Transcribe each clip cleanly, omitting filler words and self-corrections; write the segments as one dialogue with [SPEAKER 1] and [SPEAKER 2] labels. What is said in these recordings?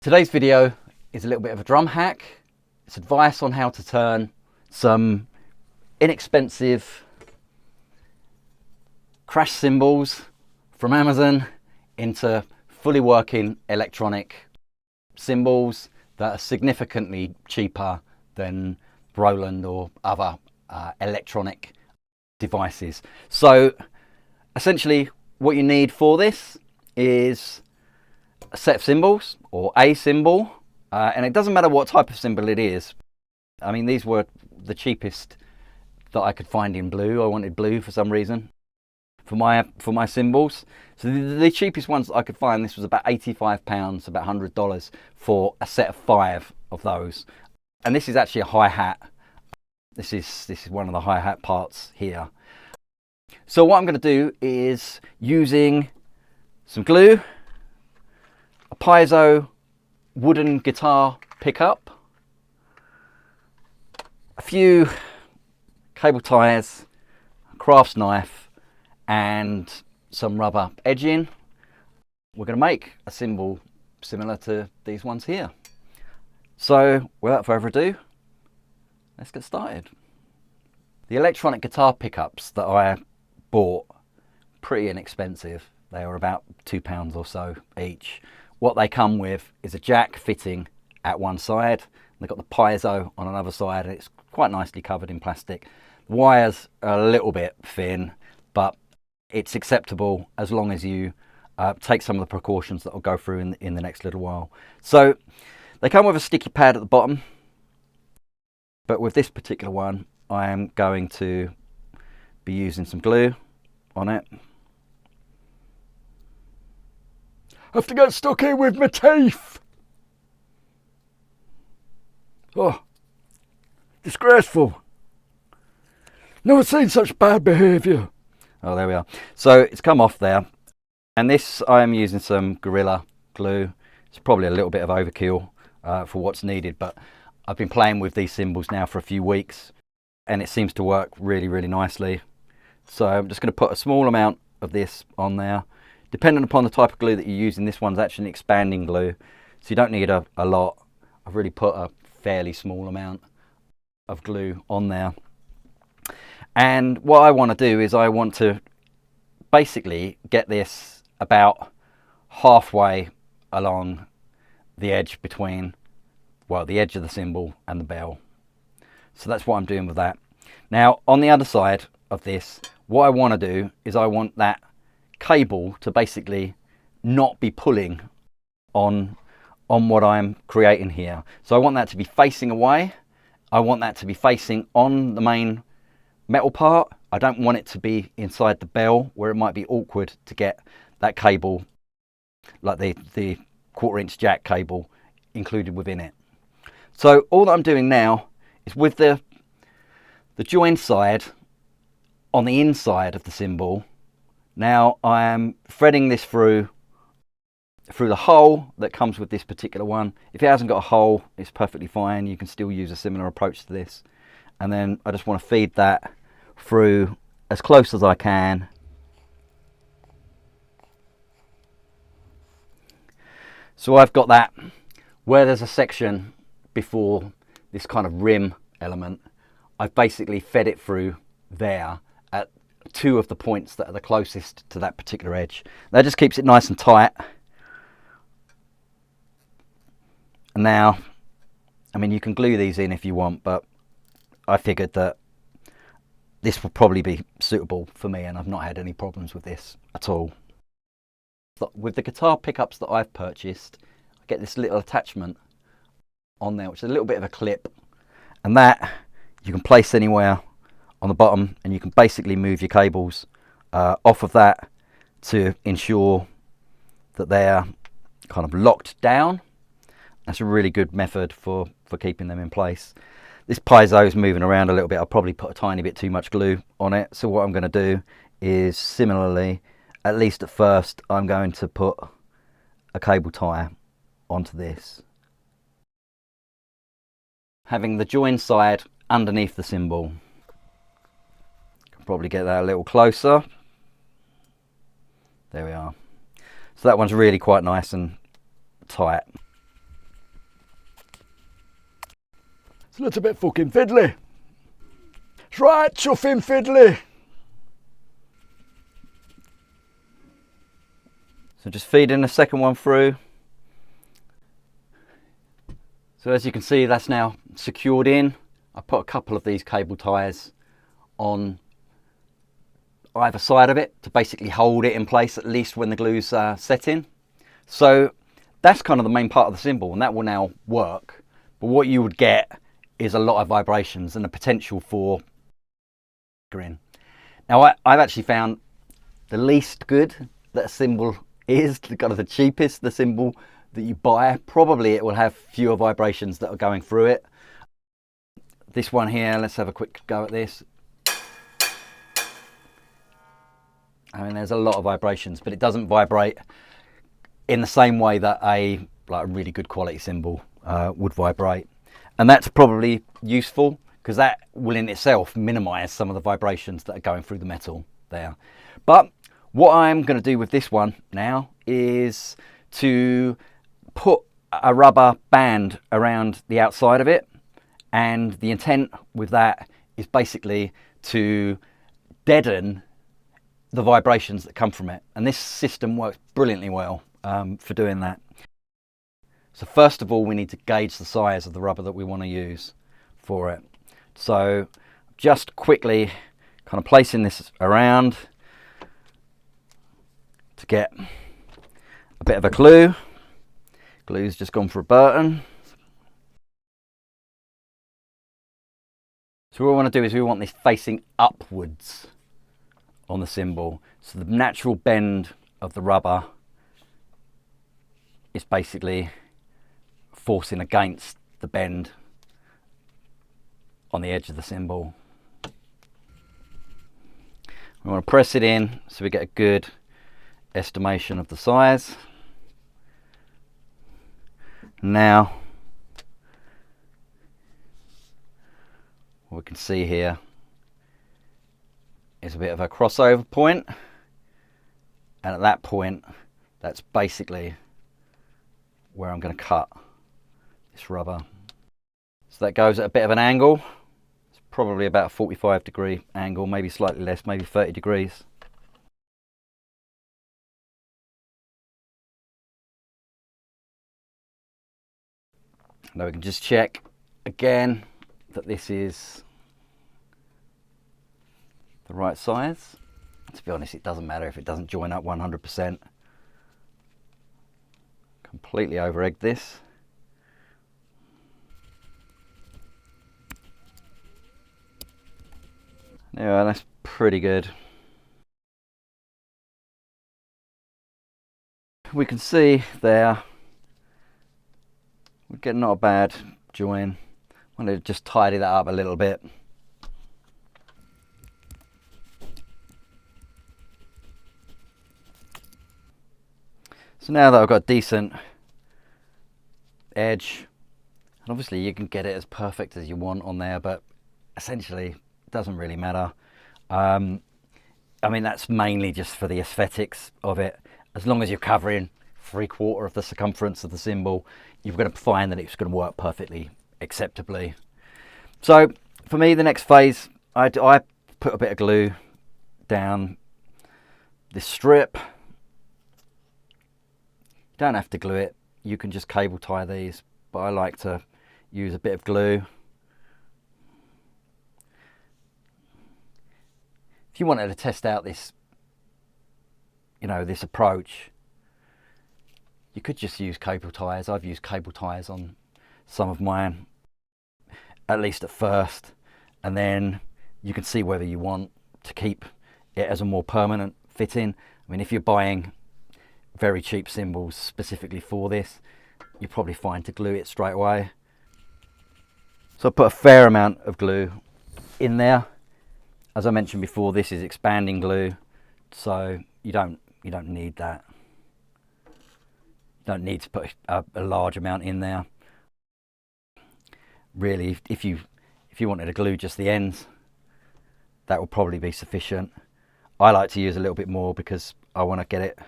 [SPEAKER 1] Today's video is a little bit of a drum hack. It's advice on how to turn some inexpensive crash cymbals from Amazon into fully working electronic cymbals that are significantly cheaper than Roland or other electronic devices. So essentially what you need for this is a set of cymbals or a cymbal, and it doesn't matter what type of cymbal it is. I mean, these were the cheapest that I could find in blue. I wanted blue for some reason for my cymbals. So the cheapest ones that I could find, this was about £85, about $100 for a set of 5 of those. And this is actually a hi-hat. This is one of the hi-hat parts here. So what I'm going to do is, using some glue, a Piezo wooden guitar pickup, a few cable ties, a crafts knife, and some rubber edging, we're going to make a cymbal similar to these ones here. So without further ado, let's get started. The electronic guitar pickups that I bought, pretty inexpensive. They were about £2 or so each. What they come with is a jack fitting at one side. They've got the Piezo on another side, and it's quite nicely covered in plastic. The wires are a little bit thin, but it's acceptable as long as you take some of the precautions that I'll go through in the next little while. So they come with a sticky pad at the bottom, but with this particular one I am going to be using some glue on it. I have to get stuck here with my teeth. Oh, disgraceful. Never seen such bad behaviour. Oh, there we are. So it's come off there, and this, I am using some Gorilla glue. It's probably a little bit of overkill for what's needed, but I've been playing with these cymbals now for a few weeks, and it seems to work really, really nicely. So I'm just going to put a small amount of this on there. Depending upon the type of glue that you're using, this one's actually an expanding glue, so you don't need a lot. I've really put a fairly small amount of glue on there. And what I want to do is I want to basically get this about halfway along the edge between, well, the edge of the cymbal and the bell. So that's what I'm doing with that. Now on the other side of this, what I want to do is I want that cable to basically not be pulling on what I'm creating here. So I want that to be facing away. I want that to be facing on the main metal part. I don't want it to be inside the bell where it might be awkward to get that cable, like the 1/4" jack cable, included within it. So all that I'm doing now is, with the join side on the inside of the cymbal, now I am threading this through the hole that comes with this particular one. If it hasn't got a hole, it's perfectly fine. You can still use a similar approach to this. And then I just want to feed that through as close as I can. So I've got that where there's a section before this kind of rim element. I've basically fed it through there at 2 of the points that are the closest to that particular edge. That just keeps it nice and tight. And now, I mean, you can glue these in if you want, but I figured that this will probably be suitable for me, and I've not had any problems with this at all. With the guitar pickups that I've purchased, I get this little attachment on there, which is a little bit of a clip, and that you can place anywhere on the bottom, and you can basically move your cables off of that to ensure that they're kind of locked down. That's a really good method for keeping them in place. This Piezo is moving around a little bit. I'll probably put a tiny bit too much glue on it. So what I'm going to do is, similarly, at least at first, I'm going to put a cable tie onto this. Having the join side underneath the cymbal. Can probably get that a little closer. There we are. So that one's really quite nice and tight. It's a little bit fucking fiddly. It's right chuffing fiddly. So just feeding the second one through. So as you can see, that's now secured in. I put a couple of these cable ties on either side of it to basically hold it in place, at least when the glue's set in. So that's kind of the main part of the cymbal, and that will now work. But what you would get is a lot of vibrations and the potential for green. Now I've actually found the least good that a cymbal is, kind of the cheapest, the cymbal that you buy, probably it will have fewer vibrations that are going through it. This one here, let's have a quick go at this. I mean, there's a lot of vibrations, but it doesn't vibrate in the same way that a really good quality cymbal would vibrate. And that's probably useful because that will in itself minimize some of the vibrations that are going through the metal there. But what I'm going to do with this one now is to put a rubber band around the outside of it. And the intent with that is basically to deaden the vibrations that come from it. And this system works brilliantly well for doing that. So first of all, we need to gauge the size of the rubber that we want to use for it. So just quickly kind of placing this around to get a bit of a glue. Glue's just gone for a Burton. So what we want to do is we want this facing upwards on the cymbal. So the natural bend of the rubber is basically forcing against the bend on the edge of the cymbal. We want to press it in so we get a good estimation of the size. Now, what we can see here is a bit of a crossover point, and at that point, that's basically where I'm going to cut this rubber. So that goes at a bit of an angle. It's probably about a 45-degree angle, maybe slightly less, maybe 30 degrees. Now we can just check again that this is the right size. To be honest, it doesn't matter if it doesn't join up 100%. Completely over-egged this. Yeah, that's pretty good. We can see there we're getting not a bad join. I'm going to just tidy that up a little bit. So now that I've got a decent edge, and obviously you can get it as perfect as you want on there, but essentially it doesn't really matter. I mean, that's mainly just for the aesthetics of it. As long as you're covering 3/4 of the circumference of the cymbal, you're going to find that it's going to work perfectly acceptably. So for me, the next phase, I put a bit of glue down this strip. You don't have to glue it, you can just cable tie these, but I like to use a bit of glue. If you wanted to test out this, this approach, you could just use cable ties. I've used cable ties on some of mine, at least at first, and then you can see whether you want to keep it as a more permanent fitting. I mean, if you're buying very cheap cymbals specifically for this, you're probably fine to glue it straight away. So I put a fair amount of glue in there. As I mentioned before, this is expanding glue, so you don't need that. You don't need to put a large amount in there. Really, if you wanted to glue just the ends, that will probably be sufficient. I like to use a little bit more because I want to get it,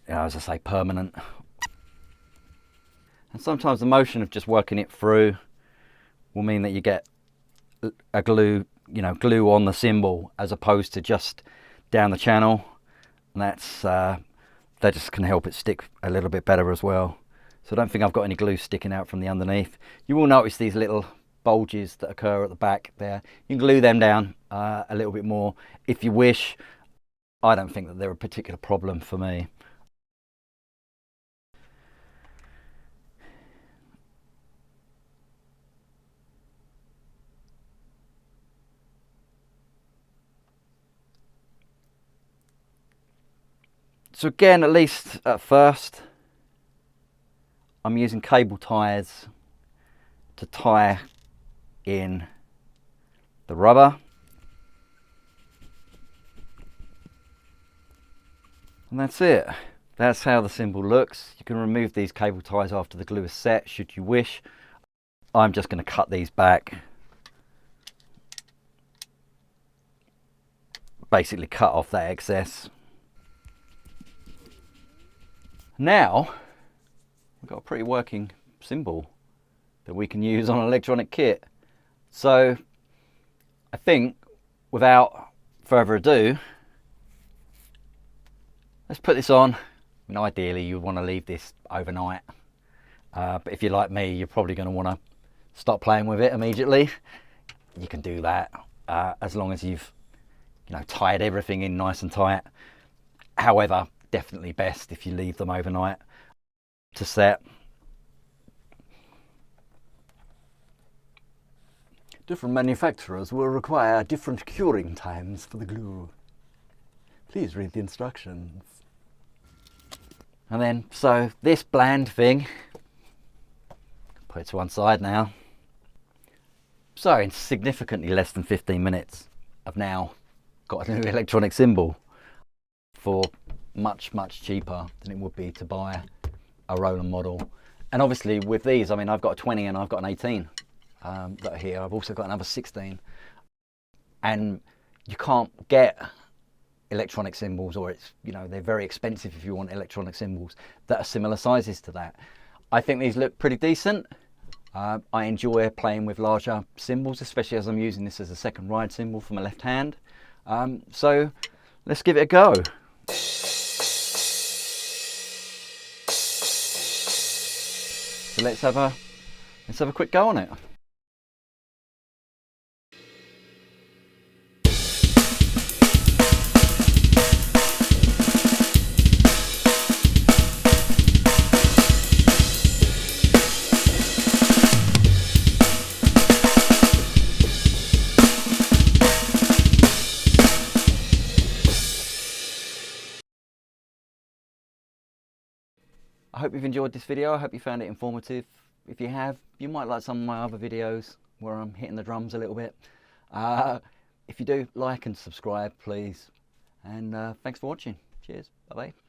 [SPEAKER 1] as I say, permanent. And sometimes the motion of just working it through will mean that you get a glue on the cymbal as opposed to just down the channel, and that just can help it stick a little bit better as well. So I don't think I've got any glue sticking out from the underneath. You will notice these little bulges that occur at the back there. You can glue them down a little bit more if you wish. I don't think that they're a particular problem for me. So again, at least at first, I'm using cable ties to tie in the rubber. And that's it. That's how the cymbal looks. You can remove these cable ties after the glue is set, should you wish. I'm just going to cut these back. Basically cut off that excess. Now, we've got a pretty working cymbal that we can use on an electronic kit. So I think without further ado, let's put this on. I mean, ideally you want to leave this overnight, but if you're like me, you're probably going to want to start playing with it immediately. You can do that as long as you've tied everything in nice and tight. However, definitely best if you leave them overnight to set. Different manufacturers will require different curing times for the glue. Please read the instructions. And then, so this bland thing, put it to one side now. So in significantly less than 15 minutes, I've now got a new electronic cymbal for much cheaper than it would be to buy a Roland model. And obviously with these, I mean, I've got a 20 and I've got an 18 that are here. I've also got another 16, and you can't get electronic cymbals, or it's they're very expensive if you want electronic cymbals that are similar sizes to that. I think these look pretty decent. I enjoy playing with larger cymbals, especially as I'm using this as a second ride cymbal for my left hand. So let's give it a go. So let's have a quick go on it. I hope you've enjoyed this video. I hope you found it informative. If you have, you might like some of my other videos where I'm hitting the drums a little bit. If you do, like and subscribe, please. And thanks for watching. Cheers. Bye-bye.